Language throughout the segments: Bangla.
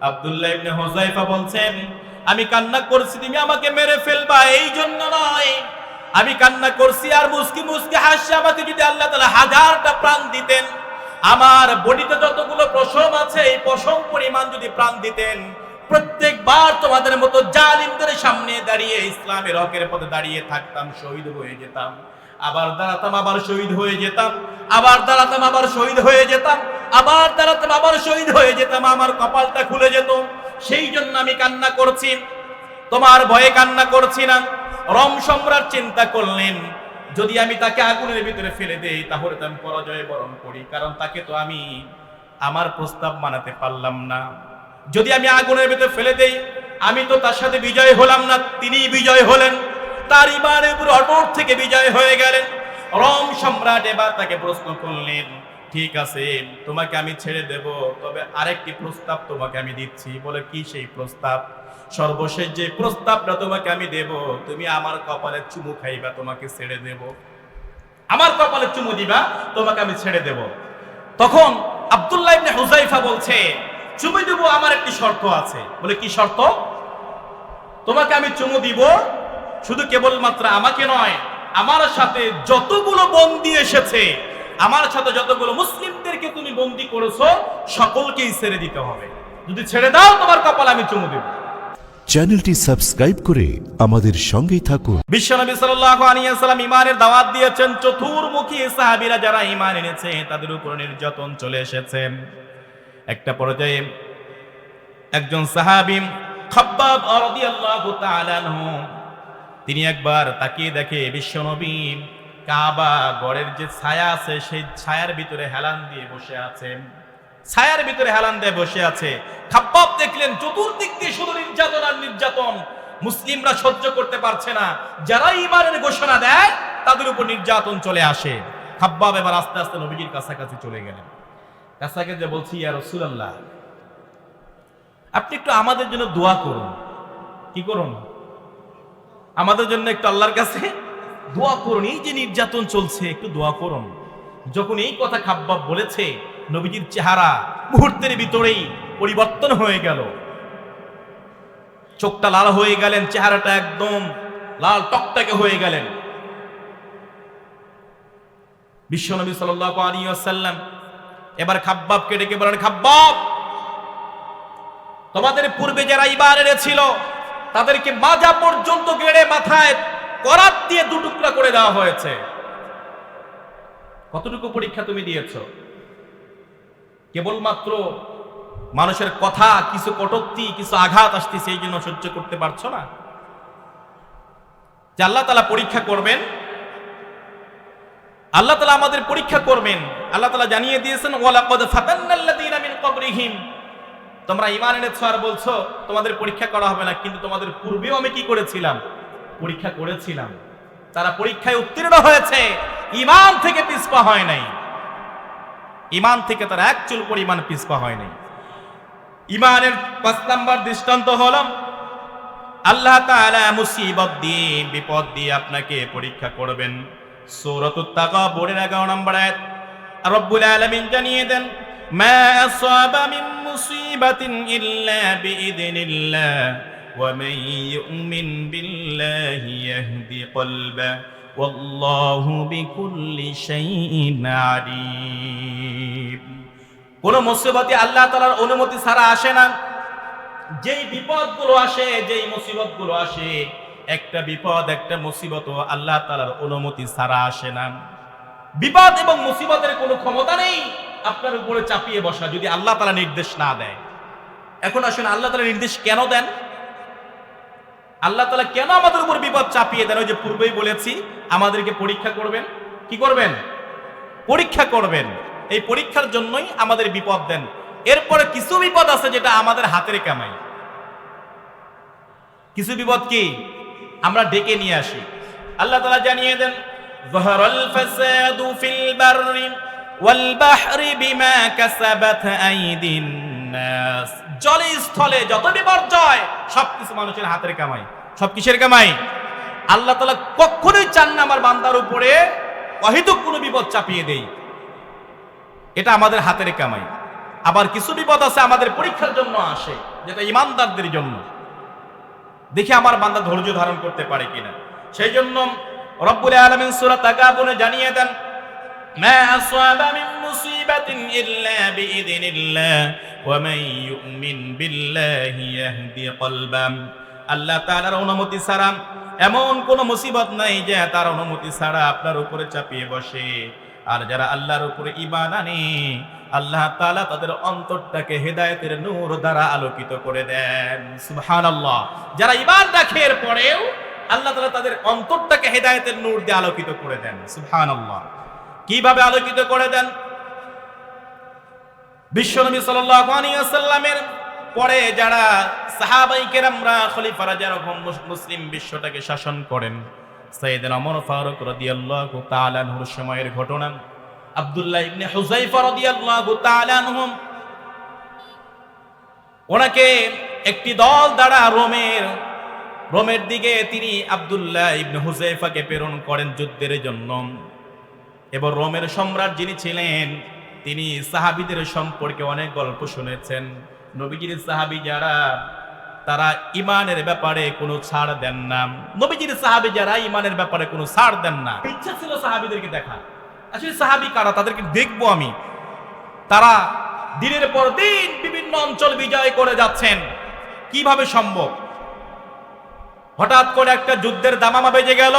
আব্দুল্লাহ ইবনে হুযায়ফা বলছেন, আমি কান্না করছি তুমি আমাকে মেরে ফেলবা এই জন্য নয়, আমি কান্না করছি আর মুস্কি মুস্কি হাসছি, আমাকে যদি আল্লাহ তাআলা 1000টা প্রাণ দিতেন, আমার বডিতে যতগুলো পশম আছে এই পশম পরিমাণ যদি প্রাণ দিতেন, প্রত্যেকবার তোমাদের মতো জালিমদের সামনে দাঁড়িয়ে ইসলামের হকের পথে দাঁড়িয়ে থাকতাম, শহীদ হয়ে যেতাম, আবার দাঁড়াতাম আবার শহীদ হয়ে যেতাম, আবার দাঁড়াতাম আবার শহীদ হয়ে যেতাম, আবার দাঁড়াতাম আবার শহীদ হয়ে যেতাম, আমার কপালটা খুলে যেত। সেই জন্য আমি কান্না করছি, তোমার ভয়ে কান্না করছি না। রোম সম্রাট চিন্তা করলেন, যদি আমি তাকে আগুনের ভিতরে ফেলে দেই তাহলে তো আমি পরাজয় বরণ করি, কারণ তাকে তো আমি আমার প্রস্তাব মানাতে পারলাম না। যদি আমি আগুনের ভিতরে ফেলে দেই আমি তো তার সাথে বিজয় হলাম না, তিনি বিজয় হলেন, তার ইমানের উপর অটট থেকে বিজয় হয়ে গেলেন। রোম সম্রাট এবার তাকে প্রশ্ন করলেন, ঠিক আছে তোমাকে আমি ছেড়ে দেব, তবে আরেকটি প্রস্তাব তোমাকে আমি দিচ্ছি। বলে কি সেই প্রস্তাব? সর্বশেষ যে প্রস্তাবটা তোমাকে আমি দেব, তুমি আমার কপালে চুমু খাইবা, তোমাকে ছেড়ে দেব। আমার কপালে চুমু দিবা, তোমাকে আমি ছেড়ে দেব। তখন আব্দুল্লাহ ইবনে হুযায়ফা বলছে, চুমু দেব, আমার একটি শর্ত আছে। বলে কি শর্ত? তোমাকে আমি চুমু দিব, শুধু কেবলমাত্র আমাকে নয়, আমার সাথে যতগুলো বন্দী এসেছে, আমার সাথে যতগুলো মুসলিমদেরকে তুমি বন্দী করেছো সকলকেই ছেড়ে দিতে হবে। যদি ছেড়ে দাও তোমার কপালে আমি চুমু দেব। চ্যানেলটি সাবস্ক্রাইব করে আমাদের সঙ্গেই থাকুন। বিশ্বনবী সাল্লাল্লাহু আলাইহি ওয়াসাল্লাম ঈমানের দাওয়াত দিয়েছেন, চতুর্মুখী সাহাবীরা যারা ঈমান এনেছে তাদের উপর নির্যাতন চলে এসেছে। একটা পর্যায়ে একজন সাহাবী খাব্বাব রাদিয়াল্লাহু তাআলা আনহু, তিনি একবার তাকিয়ে দেখে বিশ্বনবী কাবা গড়ের যে ছায়া আছে সেই ছায়ার ভিতরে হেলান দিয়ে বসে আছেন, ছায়ার ভিতরে হেলান দিয়ে বসে আছে। খাব্বাব দেখলেন চতুর্দিক দিয়ে শুধু নির্যাতন আর নির্যাতন, মুসলিমরা সহ্য করতে পারছে না, যারা ঈমানের ঘোষণা দেয় তাদের উপর নির্যাতন চলে আসে। খাব্বাব এবার আস্তে আস্তে নবীজির কাছাকাছি চলে গেলেন, কাছাকাছি যে বলছি, ইয়া রাসূলুল্লাহ আপনি একটু আমাদের জন্য দোয়া করুন। কি করুন? আমাদের জন্য একটু আল্লাহর কাছে দোয়া করুন, এই যে নির্যাতন চলছে একটু দোয়া করুন। যখন এই কথা খাব্বাব বলেছে, নবীজির চেহারা মুহূর্তের ভিতরেই পরিবর্তন হয়ে গেল, চোখটা লাল হয়ে গেলেন, চেহারাটা একদম লাল টকটকে হয়ে গেলেন। বিশ্বনবী সাল্লাল্লাহু আলাইহি ওয়াসাল্লাম এবার খাব্বাবকে ডেকে বলেন, খাব্বাব তোমাদের পূর্বে যারা ঈমান এনেছিল তাদেরকে মাজা পর্যন্ত গেড়ে মাথায় করাত দিয়ে দুটুকরা করে দেওয়া হয়েছে, কতটুকু পরীক্ষা তুমি দিয়েছো? কেবলমাত্র মানুষের কথা, কিছু কটূক্তি, কিছু আঘাত আসতেছে এই জন্য সহ্য করতে পারছো না? যে আল্লাহ তাআলা পরীক্ষা করবেন, আল্লাহ তাআলা আমাদের পরীক্ষা করবেন। আল্লাহ তাআলা জানিয়ে দিয়েছেন, ওয়ালাকাদ ফাতান্নাল্লাযীনা মিন ক্বাবলিহিম, তোমরা ঈমান এনেছো আর বলছো তোমাদের পরীক্ষা করা হবে না, কিন্তু তোমাদের পূর্বেও আমি কি করেছিলাম? পরীক্ষা করেছিলাম। তারা পরীক্ষায় উত্তীর্ণ হয়েছে, ঈমান থেকে পিছপা হয় নাই, ঈমান থেকে তারা এক চুল পরিমাণ পিছপা হয় নাই। ঈমানের 5 নাম্বার দৃষ্টান্ত হলো আল্লাহ তাআলা মুসিবত দিয়ে, বিপদ দিয়ে আপনাকে পরীক্ষা করবেন। সূরাতুত তাকাবুরের 11 নম্বর আয়াত রব্বুল আলামিন জানিয়ে দেন, মা আসাবা মিন মুসিবাতিন ইল্লা বিইذنিল্লাহ ওয়া মান ইউমিন বিল্লাহি ইয়াহদি কলবা ওয়াল্লাহু বিকুল্লি শাইইন আলিম। কোন মুসিবতই আল্লাহ তাআলার অনুমতি ছাড়া আসে না। যেই বিপদগুলো আসে, যেই মুসিবতগুলো আসে, একটা বিপদ একটা মুসিবত আল্লাহ তাআলার অনুমতি ছাড়া আসে না। বিপদ এবং মুসিবতের কোনো ক্ষমতা নেই আপনার উপরে চাপিয়ে বসা, যদি আল্লাহ তাআলা নির্দেশ না দেয়। এখন আসুন, আল্লাহ তাআলা নির্দেশ কেন দেন? আল্লাহ তাআলা কেন আমাদের উপর বিপদ চাপিয়ে দেন? ওই যে পূর্বেই বলেছি, আমাদেরকে পরীক্ষা করবেন। কি করবেন? পরীক্ষা করবেন। এই পরীক্ষার জন্যই আমাদের বিপদ দেন। এরপরে কিছু বিপদ আছে যেটা আমাদের হাতের কামাই। কিছু বিপদ কি আমরা ডেকে নিয়ে আসি। আল্লাহ তাআলা জানিয়ে দেন, যাহারাল ফাসাদু ফিল বাররি ওয়াল বাহরি বিমা কাসাবাত আইদিন নাস। জলে স্থলে যত বিপর্যয় সবকিছু মানুষের হাতের কামাই। সব কিসের কামাই? আল্লাহ তাআলা কখনোই চান না আমার বান্দার উপরে অহেতুক কোনো বিপদ চাপিয়ে দেই। এটা আমাদের হাতের কামাই। আবার কিছু বিপদ আছে আমাদের পরীক্ষার জন্য আসে, যেটা ইমানদারদের জন্য। দেখি আমার বান্দা ধৈর্য ধারণ করতে পারে কিনা। সেই জন্য রব্বুল আলামিন সূরা তাকাবুনে জানিয়ে দেন, মা আসাবা মিন মুসিবাতিন ইল্লা বিইذনিল্লাহ ওয়া মান ইউমিন বিল্লাহি ইয়াহদি কলবাম। আল্লাহ তাআলার অনুমতি ছাড়া এমন কোন মুসিবত নাই যে তার অনুমতি ছাড়া আপনার উপরে চাপিয়ে বসে। আর যারা আল্লাহর উপরে ঈমান আনে, আল্লাহ তাআলা তাদের অন্তরটাকে হেদায়েতের নূর দ্বারা আলোকিত করে দেন। সুবহানাল্লাহ। যারা ঈমান রাখে এর পরেও আল্লাহ তাআলা তাদের অন্তরটাকে হেদায়েতের নূর দিয়ে আলোকিত করে দেন। সুবহানাল্লাহ। কিভাবে আলোকিত করে দেন? বিশ্বনবী সাল্লাল্লাহু আলাইহি ওয়াসাল্লামের পরে যারা সাহাবায়ে কেরামরা খলিফারা যারা মুসলিম বিশ্বটাকে শাসন করেন, সাইয়েদনা ওমর ফারুক রাদিয়াল্লাহু তাআলা আনহুর সময়ের ঘটনা। আব্দুল্লাহ ইবনে হুযায়ফা রাদিয়াল্লাহু তাআলা আনহু, ওনাকে একটি দল দ্বারা রোমের দিকে তিনি আব্দুল্লাহ ইবনে হুযায়ফাকে প্রেরণ করেন যুদ্ধের জন্য। এবং রোমের সম্রাট যিনি ছিলেন, তিনি সাহাবীদের সম্পর্কে অনেক গল্প শুনেছেন। নবীজির সাহাবী যারা, তারা ইমানের ব্যাপারে কোনো ছাড় দেন না। নবীজির সাহাবী যারা ইমানের ব্যাপারে কোনো ছাড় দেন না। ইচ্ছা ছিল সাহাবীদেরকে দেখা, আসলে সাহাবী কারা, তাদেরকে দেখবো আমি। তারা দিনের পর দিন বিভিন্ন অঞ্চল বিজয় করে যাচ্ছেন, কিভাবে সম্ভব? হঠাৎ করে একটা যুদ্ধের দামামা বেজে গেল।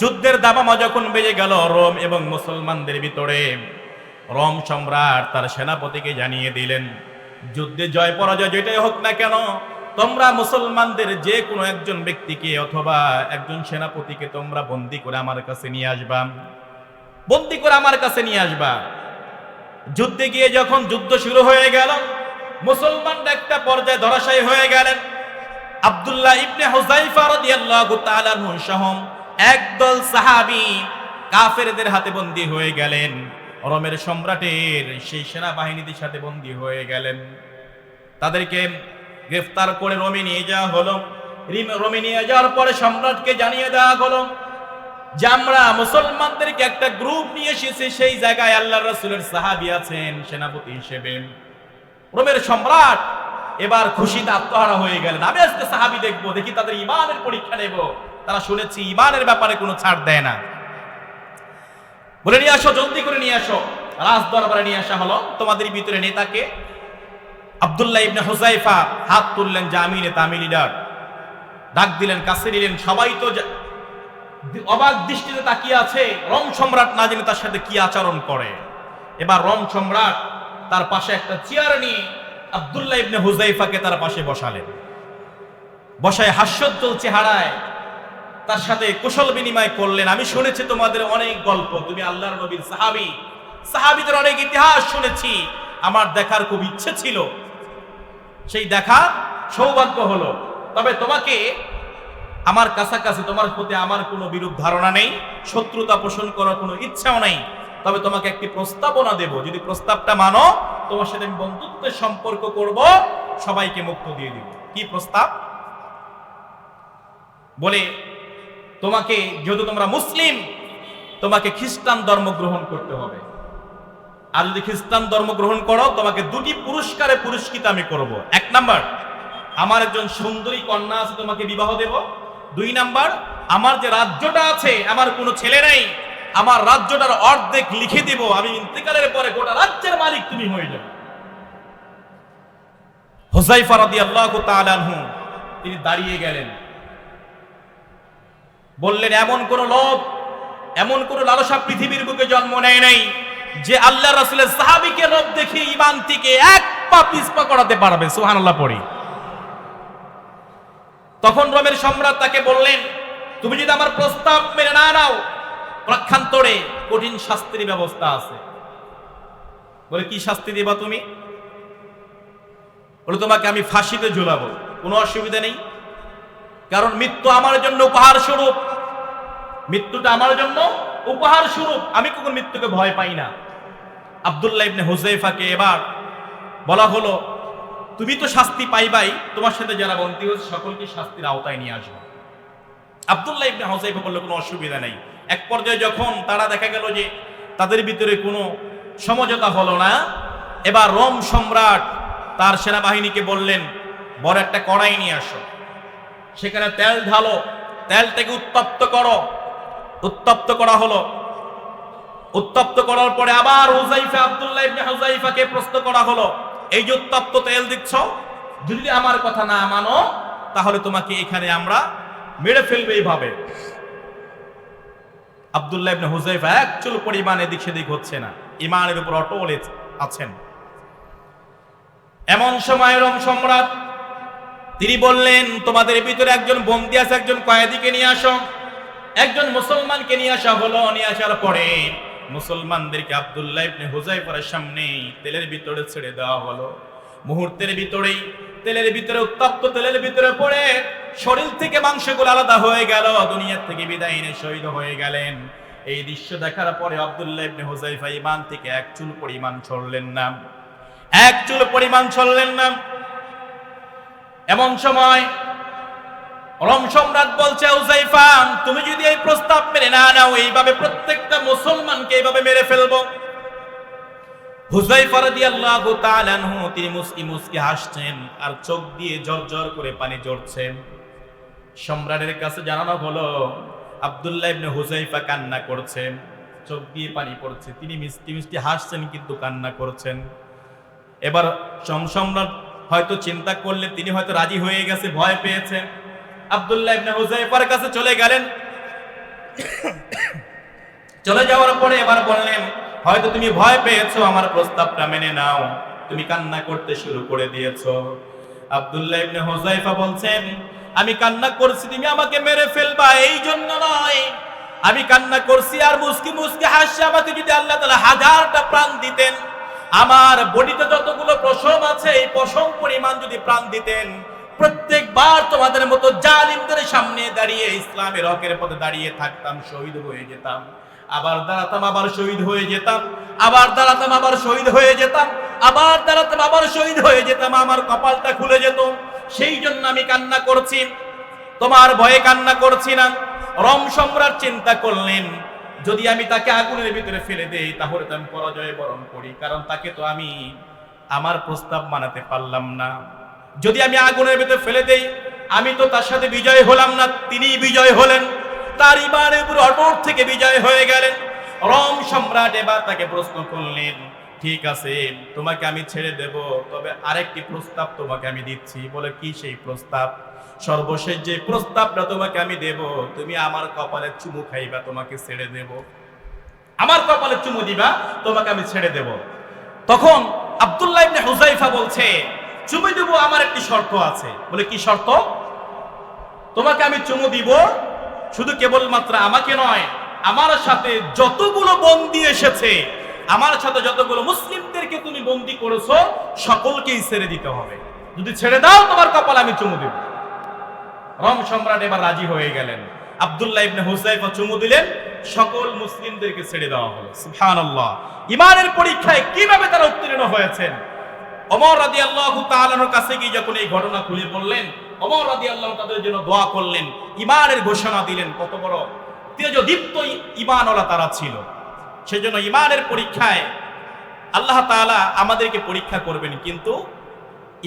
যুদ্ধের দামামা যখন বেজে গেল রোম এবং মুসলমানদের ভিতরে, রোম সম্রাট তার সেনাপতিকে জানিয়ে দিলেন, যুদ্ধে জয় পরাজয় যেটাই হোক না কেন, তোমরা মুসলমানদের যে কোনো একজন ব্যক্তিকে অথবা একজন সেনাপতিকে তোমরা বন্দী করে আমার কাছে নিয়ে আসবা, বন্দী করে আমার কাছে নিয়ে আসবা। যুদ্ধে গিয়ে যখন যুদ্ধ শুরু হয়ে গেল, মুসলমানরা একটা পর্যায়ে ধরাশায়ী হয়ে গেলেন। আব্দুল্লাহ ইবনে হুযায়ফা রাদিয়াল্লাহু তাআলা আনহু সহ একদল সাহাবী কাফেরদের হাতে বন্দী হয়ে গেলেন। রোমের সম্রাটের সেই সেনাবাহিনীদের সাথে বন্দী হয়ে গেলেন। তাদেরকে গ্রেফতার করে রোমে নিয়ে যাওয়া হলো। রোমে নিয়ে যাওয়ার পরে সম্রাটকে জানিয়ে দেওয়া হলো যে আমরা মুসলমানদেরকে একটা গ্রুপ নিয়ে এসেছি, সেই জায়গায় আল্লাহর রাসূলের সাহাবী আছেন সেনাপতি হিসেবে। রোমের সম্রাট এবার খুশিতে আত্মহারা হয়ে গেলেন, আমি আজকে সাহাবী দেখবো, দেখি তাদের ঈমানের পরীক্ষা নেব। তারা শুনেছি ঈমানের ব্যাপারে কোনো ছাড় দেয় না। বলে নিয়ে আসো, জলদি করে নিয়ে আসো। রাজ দরবারে নিয়ে আসা হলো। তোমাদের ভিতরে নেতাকে? আব্দুল্লাহ ইবনে হুযায়ফা হাত তুললেন যে আমি নেতা, আমি লিডার। ডাক দিলেন, কাছে নিলেন। সবাই তো অবাক দৃষ্টিতে তাকিয়ে আছে, রোম সম্রাট না জানে তার সাথে কি আচরণ করে। এবার রোম সম্রাট তার পাশে একটা চেয়ার নিয়ে আব্দুল্লাহ ইবনে হুযায়ফাকে তার পাশে বসালেন। বসায় হাস্যোজ্জ্বল চেহারায় তার সাথে কুশল বিনিময় করলেন। আমি শুনেছি তোমাদের অনেক গল্প, তুমি আল্লাহর নবীর সাহাবী, সাহাবীদের অনেক ইতিহাস শুনেছি, আমার দেখার খুব ইচ্ছে ছিল, সেই দেখার সৌভাগ্য হলো। তবে তোমাকে আমার কাছাকাছি, তোমার প্রতি আমার কোনো বিরূপ ধারণা নেই, শত্রুতা পোষণ করার কোনো ইচ্ছাও নেই। তবে তোমাকে একটি প্রস্তাবনা দেব, যদি প্রস্তাবটা মানো তোমার সাথে আমি বন্ধুত্বের সম্পর্ক করব, সবাইকে মুক্ত দিয়ে দিব। কি প্রস্তাব? বলে তোমাকে, যেহেতু তোমরা মুসলিম, তোমাকে খ্রিস্টান ধর্ম গ্রহণ করতে হবে। আর যদি খ্রিস্টান ধর্ম গ্রহণ করো, তোমাকে দুটি পুরস্কারে পুরস্কৃত আমি করব। 1 নাম্বার, আমার একজন সুন্দরী কন্যা আছে, তোমাকে বিবাহ দেব। 2 নাম্বার, আমার যে রাজ্যটা আছে, আমার কোনো ছেলে নেই, আমার রাজ্যটার অর্ধেক লিখে দিব, আমি ইন্তেকালের পরে গোটা রাজ্যের মালিক তুমি হয়ে যাবে। হুযায়ফা রাদিয়াল্লাহু তাআলা আনহু তিনি দাঁড়িয়ে গেলেন, বললেন, এমন কোন লোক, এমন কোন লালসা পৃথিবীর বুকে জন্ম নেয় নাই যে আল্লাহ রাসূলের সাহাবীকে লোভ দেখে ঈমান থেকে এক পা পিছপা করাতে পারবে। সুবহানাল্লাহ পড়ি। তখন রোমের সম্রাট তাকে বললেন, তুমি যদি আমার প্রস্তাব মেনে না নাও, প্রক্ষান্তরে কঠিন শাস্তির ব্যবস্থা আছে। বলে, কি শাস্তি দিবা তুমি? বলে, তোমাকে আমি ফাঁসিতে ঝুলাবো। কোনো অসুবিধা নেই, কারণ মৃত্যু আমার জন্য উপহার স্বরূপ, মৃত্যুটা আমার জন্য উপহার স্বরূপ, আমি কখনো মৃত্যুকে ভয় পাই না। আব্দুল্লাহ ইবনে হুযায়ফাকে এবার বলা হলো, তুমি তো শাস্তি পাইবাই, তোমার সাথে যারা বন্দী হয়েছে সকলকে শাস্তির আওতায় নিয়ে আসবে। আব্দুল্লাহ ইবনে হুযায়ফা বলল, কোনো অসুবিধা নেই। এক পর্যায়ে যখন তারা দেখা গেল যে তাদের ভিতরে কোনো সমঝোতা হলো না, এবার রোম সম্রাট তার সেনাবাহিনীকে বললেন, বড় একটা কড়াই নিয়ে আসো, সেখানে তেল ঢালো, তেলটাকে উত্তপ্ত করো। উত্তপ্ত করা হলো। উত্তপ্ত করার পরে আবার হুযায়ফা, আব্দুল্লাহ ইবনে হুযায়ফাকে প্রশ্ন করা হলো, এই যে উত্তপ্ত তেল দিচ্ছ, যদি আমার কথা না মানো তাহলে তোমাকে এখানে আমরা মেরে ফেলবে এইভাবে। আব্দুল্লাহ ইবনে হুযায়ফা এক চুল পরিমাণ এদিক সেদিক হচ্ছে না, ঈমানের উপর অটল আছেন। এমন সময় রোম সম্রাট তিনি বললেন, তোমাদের ভিতরে একজন বন্দী আছে, একজন কয়েদিকে নিয়ে আসো। একজন মুসলমানকে নিয়ে আসা হলো। নিয়ে আসার পরে মুসলমানদেরকে আব্দুল্লাহ ইবনে হুযায়ফার সামনে তেলের ভিতরে ছেড়ে দেওয়া হলো। মুহূর্তের ভিতরেই তেলের ভিতরে, উত্তপ্ত তেলের ভিতরে পড়ে শরীর থেকে মাংসগুলো আলাদা হয়ে গেল, দুনিয়ার থেকে বিদায় নিয়ে শহীদ হয়ে গেলেন। এই দৃশ্য দেখার পরে আব্দুল্লাহ ইবনে হুযায়ফা ঈমান থেকে এক চুল পরিমাণ ছড়লেন না, এক চুল পরিমাণ ছড়লেন না। এমন সময় রোম সম্রাট বলছে, হুযায়ফা, তুমি যদি এই প্রস্তাব মেনে না নাও, এইভাবে প্রত্যেকটা মুসলমানকে এইভাবে মেরে ফেলবো। হুযায়ফা রাদিয়াল্লাহু তাআলা আনহু তিনি মুস্কি মুস্কি হাসছেন আর চোখ দিয়ে ঝরঝর করে পানি ঝরছে। সম্রাটের কাছে জানানো হলো, আব্দুল্লাহ ইবনে হুযায়ফা কান্না করছেন, চোখ দিয়ে পানি পড়ছে, তিনি মিষ্টি মিষ্টি হাসছেন কিন্তু কান্না করছেন। এবার সম্রাট হয়তো চিন্তা করলেন, তিনি হয়তো রাজি হয়ে গেছে, ভয় পেয়েছেন। আব্দুল্লাহ ইবনে হুযায়ফার কাছে চলে গেলেন। চলে যাওয়ার পরে এবার বললেন, হয়তো তুমি ভয় পেয়েছো, আমার প্রস্তাবটা মেনে নাও। তুমি কান্না করতে শুরু করে দিয়েছো। আব্দুল্লাহ ইবনে হুযায়ফা বলছেন, আমি কান্না করছি তুমি আমাকে মেরে ফেলবা এই জন্য নয়, আমি কান্না করছি আর মুস্কি মুস্কি হাসছি, আমাকে যদি আল্লাহ তাআলা 1000টা প্রাণ দিতেন, আমার বডিতে যতগুলো পশম আছে এই পশম পরিমাণ যদি প্রাণ দিতেন, প্রত্যেকবার তোমাদের মতো জালিমদের সামনে দাঁড়িয়ে ইসলামের হকের পথে দাঁড়িয়ে থাকতাম, শহীদ হয়ে যেতাম। আবার দাঁড়াতাম, আবার শহীদ হয়ে যেতাম, আবার দাঁড়াতাম, আবার শহীদ হয়ে যেতাম, আবার দাঁড়াতাম, আবার শহীদ হয়ে যেতাম। আমার কপালটা খুলে যেত, সেই জন্য আমি কান্না করছি, তোমার ভয়ে কান্না করছি না। রোম সম্রাট চিন্তা করলেন, যদি আমি তাকে আগুনের ভিতরে ফেলে দেই তাহলে তো আমি পরাজয় বরণ করি, কারণ তাকে তো আমি আমার প্রস্তাব মানাতে পারলাম না। যদি আমি আগুনের ভিতরে ফেলে দেই, আমি তো তার সাথে বিজয় হলাম না, তিনি বিজয় হলেন, তার ঈমানের উপর অটল থেকে বিজয় হয়ে গেলেন। রোম সম্রাট এবার তাকে প্রশ্ন করলেন, ঠিক আছে তোমাকে আমি ছেড়ে দেব, তবে আরেকটি প্রস্তাব তোমাকে আমি দিচ্ছি। বলে, কি সেই প্রস্তাব? সর্বশেষ যে প্রস্তাবটা তোমাকে আমি দেব, তুমি আমার কপালে চুমু খাইবা, তোমাকে ছেড়ে দেব। আমার কপালে চুমু দিবা, তোমাকে আমি ছেড়ে দেব। তখন আব্দুল্লাহ ইবনে হুযায়ফা বলছে, চুমু দেব, আমার একটি শর্ত আছে। বলে, কি শর্ত? তোমাকে আমি চুমু দিব, শুধু কেবলমাত্র আমাকে নয়, আমার সাথে যতগুলো বন্দী এসেছে, আমার সাথে যতগুলো মুসলিমদেরকে তুমি বন্দী করেছো, সকলকেই ছেড়ে দিতে হবে। যদি ছেড়ে দাও তোমার কপালে আমি চুমু দেব। রোম সম্রাট এবার রাজি হয়ে গেলেন। আব্দুল্লাহ ইবনে হুযায়ফা চুমু দিলেন, সকল মুসলিমদেরকে ছেড়ে দেওয়া হলো। সুবহানাল্লাহ! ঈমানের পরীক্ষায় কিভাবে তারা উত্তীর্ণ হয়েছেন। ওমর রাদিয়াল্লাহু তাআলার কাছে গিয়ে যখন এই ঘটনা খুলে বললেন, ওমর রাদিয়াল্লাহু তাদের জন্য দোয়া করলেন, ঈমানের ঘোষণা দিলেন। কত বড় তেজদীপ্ত ঈমানওয়ালা তারা ছিল। সেজন্য ঈমানের পরীক্ষায় আল্লাহ তাআলা আমাদেরকে পরীক্ষা করবেন, কিন্তু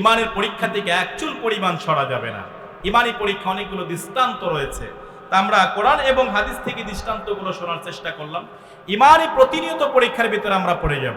ঈমানের পরীক্ষা থেকে এক চুল পরিমাণ সরা যাবে না। ঈমানি পরীক্ষা অনেকগুলো দৃষ্টান্ত রয়েছে, তা আমরা কোরআন এবং হাদিস থেকে দৃষ্টান্তগুলো শোনার চেষ্টা করলাম। ঈমানি প্রতিনিয়ত পরীক্ষার ভিতরে আমরা পড়ে যাব।